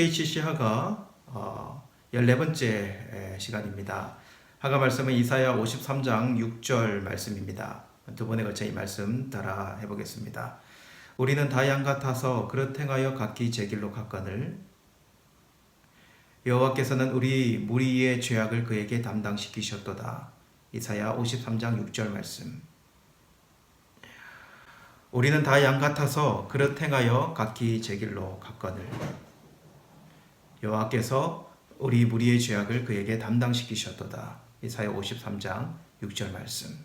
CHC 하가 14번째 시간입니다. 하가 말씀은 이사야 53장 6절 말씀입니다. 두 번에 걸쳐 이 말씀 따라 해보겠습니다. 우리는 다 양 같아서 그릇 행하여 각기 제 길로 갔거늘 여호와께서는 우리 무리의 죄악을 그에게 담당시키셨도다. 이사야 53장 6절 말씀. 우리는 다 양 같아서 그릇 행하여 각기 제 길로 갔거늘 여호와께서 우리 무리의 죄악을 그에게 담당시키셨도다. 이사야 53장 6절 말씀.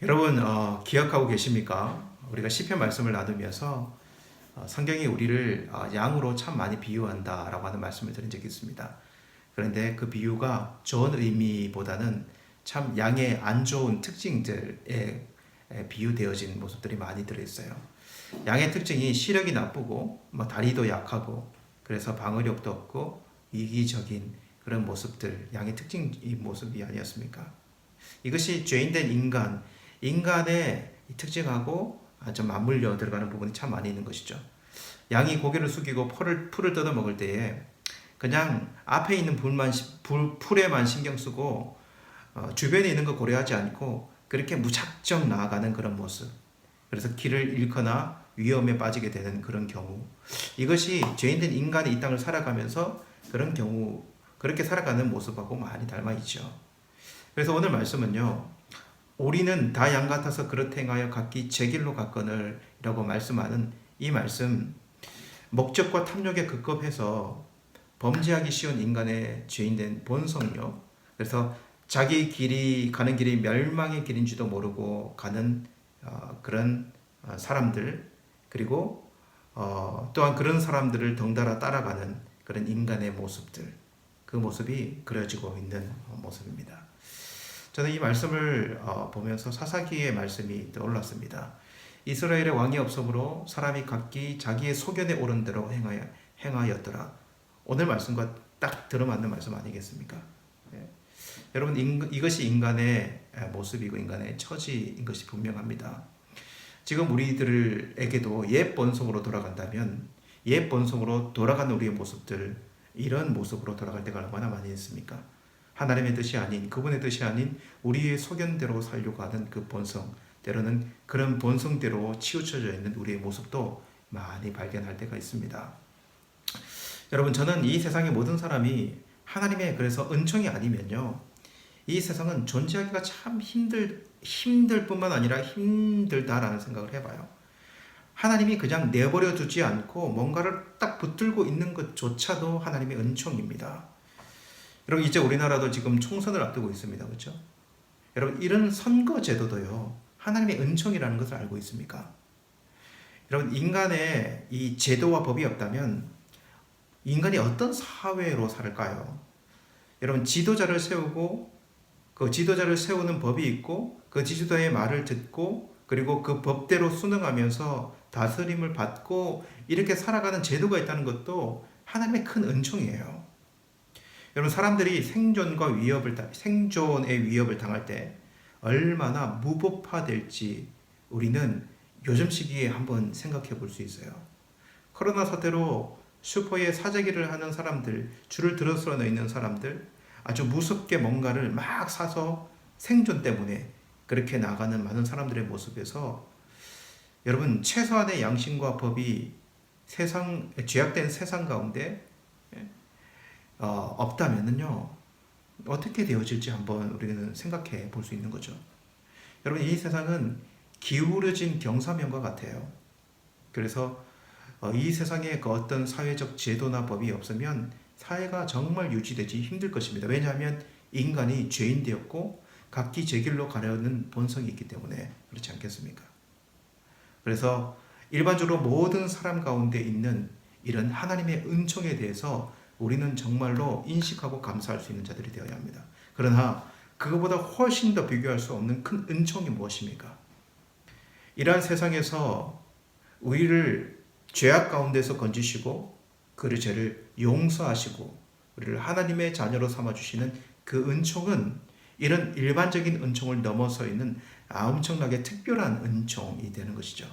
여러분 기억하고 계십니까? 우리가 시편 말씀을 나누면서 성경이 우리를 양으로 참 많이 비유한다라고 하는 말씀을 드린 적이 있습니다. 그런데 그 비유가 좋은 의미보다는 참 양의 안 좋은 특징들에 비유되어진 모습들이 많이 들어있어요. 양의 특징이 시력이 나쁘고 다리도 약하고 그래서 방어력도 없고 이기적인 그런 모습들, 양의 특징 이 모습이 아니었습니까? 이것이 죄인된 인간의 특징하고 좀 맞물려 들어가는 부분이 참 많이 있는 것이죠. 양이 고개를 숙이고 풀을 뜯어 먹을 때에 그냥 앞에 있는 풀에만 신경 쓰고 주변에 있는 거 고려하지 않고 그렇게 무작정 나아가는 그런 모습. 그래서 길을 잃거나 위험에 빠지게 되는 그런 경우. 이것이 죄인된 인간이 이 땅을 살아가면서 그런 경우, 그렇게 살아가는 모습하고 많이 닮아 있죠. 그래서 오늘 말씀은요. 우리는 다 양 같아서 그릇 행하여 각기 제 길로 갔거늘 이라고 말씀하는 이 말씀, 목적과 탐욕에 급급해서 범죄하기 쉬운 인간의 죄인된 본성요. 그래서 자기 길이 가는 길이 멸망의 길인지도 모르고 가는 그런 사람들, 그리고 또한 그런 사람들을 덩달아 따라가는 그런 인간의 모습들, 그 모습이 그려지고 있는 모습입니다. 저는 이 말씀을 보면서 사사기의 말씀이 떠올랐습니다. 이스라엘의 왕이 없으므로 사람이 각기 자기의 소견에 오른 대로 행하였더라. 오늘 말씀과 딱 들어맞는 말씀 아니겠습니까? 네. 여러분 이것이 인간의 모습이고 인간의 처지인 것이 분명합니다. 지금 우리들에게도 옛 본성으로 돌아간다면 옛 본성으로 돌아가는 우리의 모습들, 이런 모습으로 돌아갈 때가 얼마나 많이 있습니까? 하나님의 뜻이 아닌, 그분의 뜻이 아닌 우리의 소견대로 살려고 하는 그 본성, 때로는 그런 본성대로 치우쳐져 있는 우리의 모습도 많이 발견할 때가 있습니다. 여러분 저는 이 세상의 모든 사람이 하나님의 그래서 은총이 아니면요, 이 세상은 존재하기가 참 힘들 뿐만 아니라 힘들다라는 생각을 해봐요. 하나님이 그냥 내버려 두지 않고 뭔가를 딱 붙들고 있는 것조차도 하나님의 은총입니다. 여러분 이제 우리나라도 지금 총선을 앞두고 있습니다. 그렇죠? 여러분 이런 선거 제도도요, 하나님의 은총이라는 것을 알고 있습니까? 여러분 인간의 이 제도와 법이 없다면 인간이 어떤 사회로 살까요? 여러분 지도자를 세우고 그 지도자를 세우는 법이 있고 그 지도자의 말을 듣고 그리고 그 법대로 순응하면서 다스림을 받고 이렇게 살아가는 제도가 있다는 것도 하나님의 큰 은총이에요. 여러분 사람들이 생존의 위협을 당할 때 얼마나 무법화될지 우리는 요즘 시기에 한번 생각해 볼 수 있어요. 코로나 사태로 슈퍼에 사재기를 하는 사람들, 줄을 들어서 있는 사람들, 아주 무섭게 뭔가를 막 사서 생존 때문에 그렇게 나가는 많은 사람들의 모습에서 여러분 최소한의 양심과 법이 죄악된 세상 가운데 없다면은요, 어떻게 되어질지 한번 우리는 생각해 볼 수 있는 거죠. 여러분 이 세상은 기울어진 경사면과 같아요. 그래서 이 세상에 그 어떤 사회적 제도나 법이 없으면 사회가 정말 유지되기 힘들 것입니다. 왜냐하면 인간이 죄인 되었고 각기 제 길로 가려는 본성이 있기 때문에 그렇지 않겠습니까? 그래서 일반적으로 모든 사람 가운데 있는 이런 하나님의 은총에 대해서 우리는 정말로 인식하고 감사할 수 있는 자들이 되어야 합니다. 그러나 그것보다 훨씬 더 비교할 수 없는 큰 은총이 무엇입니까? 이러한 세상에서 우리를 죄악 가운데서 건지시고 그의 죄를 용서하시고 우리를 하나님의 자녀로 삼아주시는 그 은총은 이런 일반적인 은총을 넘어서 있는 엄청나게 특별한 은총이 되는 것이죠.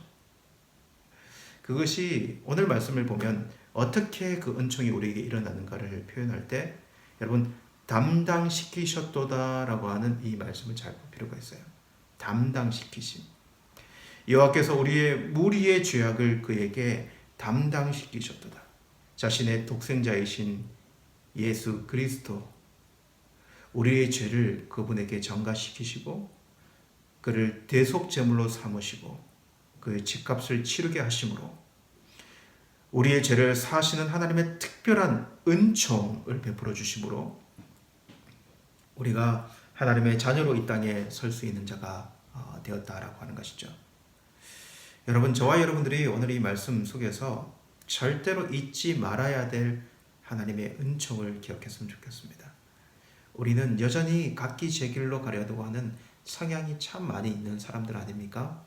그것이 오늘 말씀을 보면 어떻게 그 은총이 우리에게 일어나는가를 표현할 때 여러분 담당시키셨도다라고 하는 이 말씀을 잘 볼 필요가 있어요. 담당시키심. 여호와께서 우리의 무리의 죄악을 그에게 담당시키셨도다. 자신의 독생자이신 예수 그리스도 우리의 죄를 그분에게 전가시키시고 그를 대속제물로 삼으시고 그의 집값을 치르게 하심으로 우리의 죄를 사하시는 하나님의 특별한 은총을 베풀어 주심으로 우리가 하나님의 자녀로 이 땅에 설 수 있는 자가 되었다라고 하는 것이죠. 여러분, 저와 여러분들이 오늘 이 말씀 속에서 절대로 잊지 말아야 될 하나님의 은총을 기억했으면 좋겠습니다. 우리는 여전히 각기 제 길로 가려고 하는 성향이 참 많이 있는 사람들 아닙니까?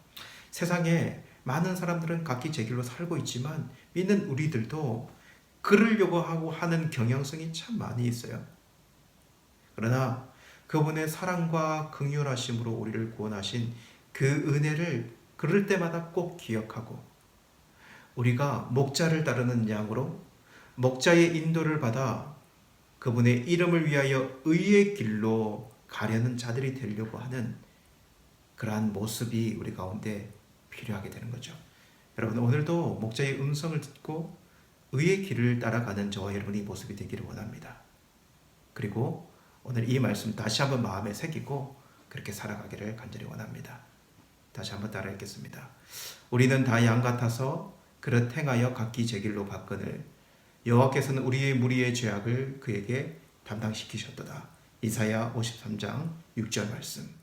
세상에 많은 사람들은 각기 제 길로 살고 있지만 믿는 우리들도 그러려고 하고 하는 경향성이 참 많이 있어요. 그러나 그분의 사랑과 긍휼하심으로 우리를 구원하신 그 은혜를 그럴 때마다 꼭 기억하고 우리가 목자를 따르는 양으로 목자의 인도를 받아 그분의 이름을 위하여 의의 길로 가려는 자들이 되려고 하는 그러한 모습이 우리 가운데 필요하게 되는 거죠. 여러분, 오늘도 목자의 음성을 듣고 의의 길을 따라가는 저와 여러분의 모습이 되기를 원합니다. 그리고 오늘 이 말씀 다시 한번 마음에 새기고 그렇게 살아가기를 간절히 원합니다. 다시 한번 따라 읽겠습니다. 우리는 다 양 같아서 그릇 행하여 각기 제 길로 갔거늘 여호와께서는 우리의 무리의 죄악을 그에게 담당시키셨도다. 이사야 53장 6절 말씀.